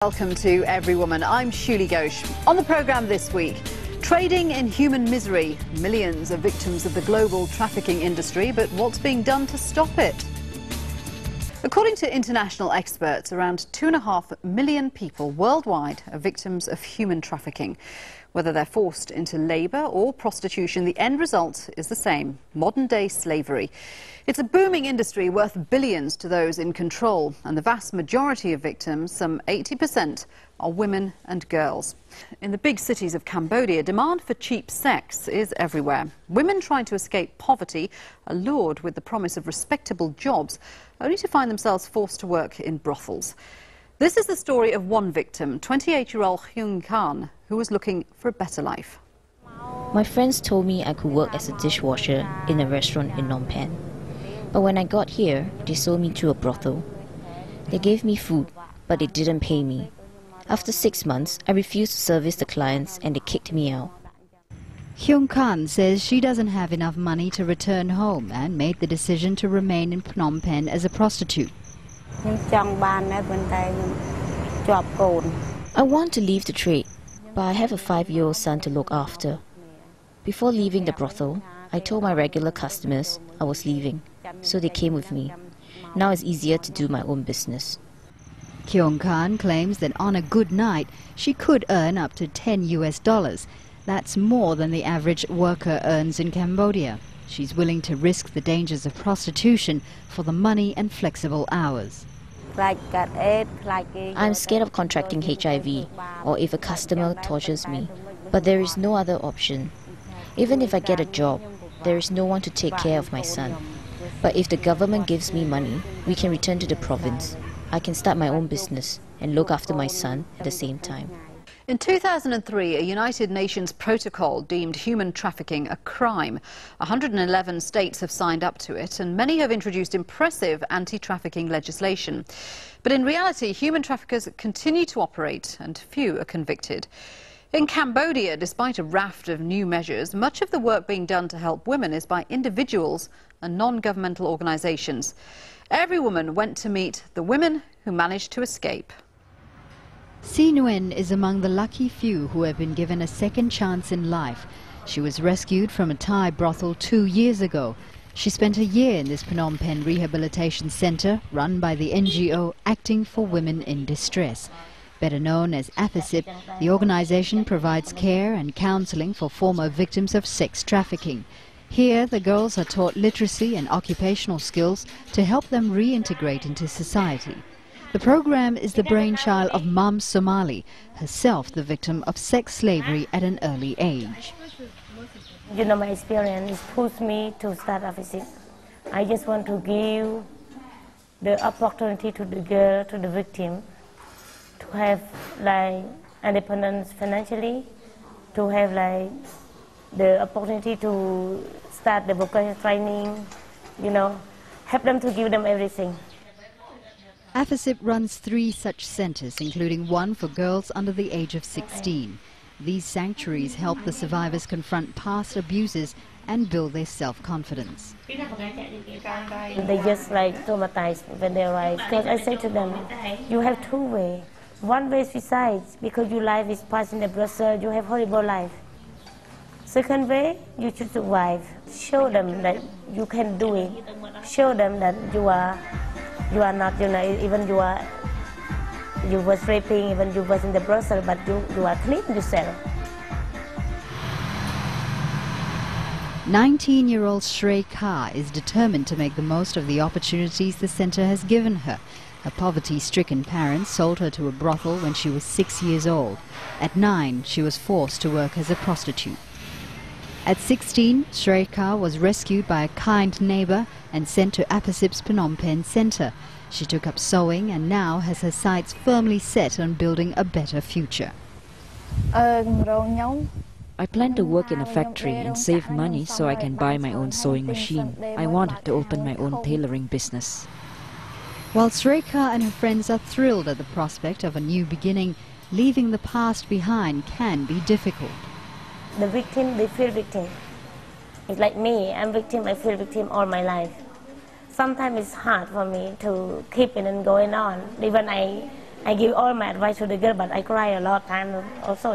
Welcome to Every Woman. I'm Shuli Ghosh. On the programme this week, trading in human misery. Millions are victims of the global trafficking industry, but what's being done to stop it? According to international experts, around 2.5 million people worldwide are victims of human trafficking. Whether they're forced into labour or prostitution, the end result is the same: modern-day slavery. It's a booming industry worth billions to those in control, and the vast majority of victims, some 80%, are women and girls. In the big cities of Cambodia, demand for cheap sex is everywhere. Women trying to escape poverty are lured with the promise of respectable jobs, only to find themselves forced to work in brothels. This is the story of one victim, 28-year-old Hyun Khan, who was looking for a better life. My friends told me I could work as a dishwasher in a restaurant in Phnom Penh. But when I got here, they sold me to a brothel. They gave me food, but they didn't pay me. After 6 months, I refused to service the clients and they kicked me out. Hyun Khan says she doesn't have enough money to return home and made the decision to remain in Phnom Penh as a prostitute. I want to leave the trade, but I have a 5-year-old son to look after. Before leaving the brothel, I told my regular customers I was leaving, so they came with me. Now it's easier to do my own business. Hyun Khan claims that on a good night, she could earn up to $10. That's more than the average worker earns in Cambodia. She's willing to risk the dangers of prostitution for the money and flexible hours. I'm scared of contracting HIV or if a customer tortures me, but there is no other option. Even if I get a job, there is no one to take care of my son. But if the government gives me money, we can return to the province. I can start my own business and look after my son at the same time. In 2003, a United Nations protocol deemed human trafficking a crime. 111 states have signed up to it, and many have introduced impressive anti-trafficking legislation. But in reality, human traffickers continue to operate, and few are convicted. In Cambodia, despite a raft of new measures, much of the work being done to help women is by individuals and non-governmental organisations. Every Woman went to meet the women who managed to escape. Si Nguyen is among the lucky few who have been given a second chance in life. She was rescued from a Thai brothel 2 years ago. She spent a year in this Phnom Penh rehabilitation centre run by the NGO Acting for Women in Distress. Better known as AFISIP, the organisation provides care and counselling for former victims of sex trafficking. Here, the girls are taught literacy and occupational skills to help them reintegrate into society. The program is the brainchild of Mam Somali, herself the victim of sex slavery at an early age. You know, my experience pushed me to start AFISIP. I just want to give the opportunity to the girl, to the victim, to have like independence financially, to have like the opportunity to start the vocational training, you know, help them to give them everything. AFISIP runs 3 such centres, including one for girls under the age of 16. These sanctuaries help the survivors confront past abuses and build their self-confidence. They just like traumatized when they arrive. Because I say to them, you have 2 ways. One way is suicide, because your life is passed in the brother, you have horrible life. Second way, you should survive. Show them that you can do it. Show them that you are not, you know, even you was raping, even you was in the brothel, but you are clean yourself. 19-year-old Shrey Kha is determined to make the most of the opportunities the centre has given her. Her poverty-stricken parents sold her to a brothel when she was 6 years old. At 9, she was forced to work as a prostitute. At 16, Shrey Kha was rescued by a kind neighbour and sent to AFISIP's Phnom Penh centre. She took up sewing and now has her sights firmly set on building a better future. I plan to work in a factory and save money so I can buy my own sewing machine. I want to open my own tailoring business. While Shrey Kha and her friends are thrilled at the prospect of a new beginning, leaving the past behind can be difficult. The victim, they feel victim. It's like me, I'm victim, I feel victim all my life. Sometimes it's hard for me to keep it and going on. Even I I give all my advice to the girl, but I cry a lot of time also,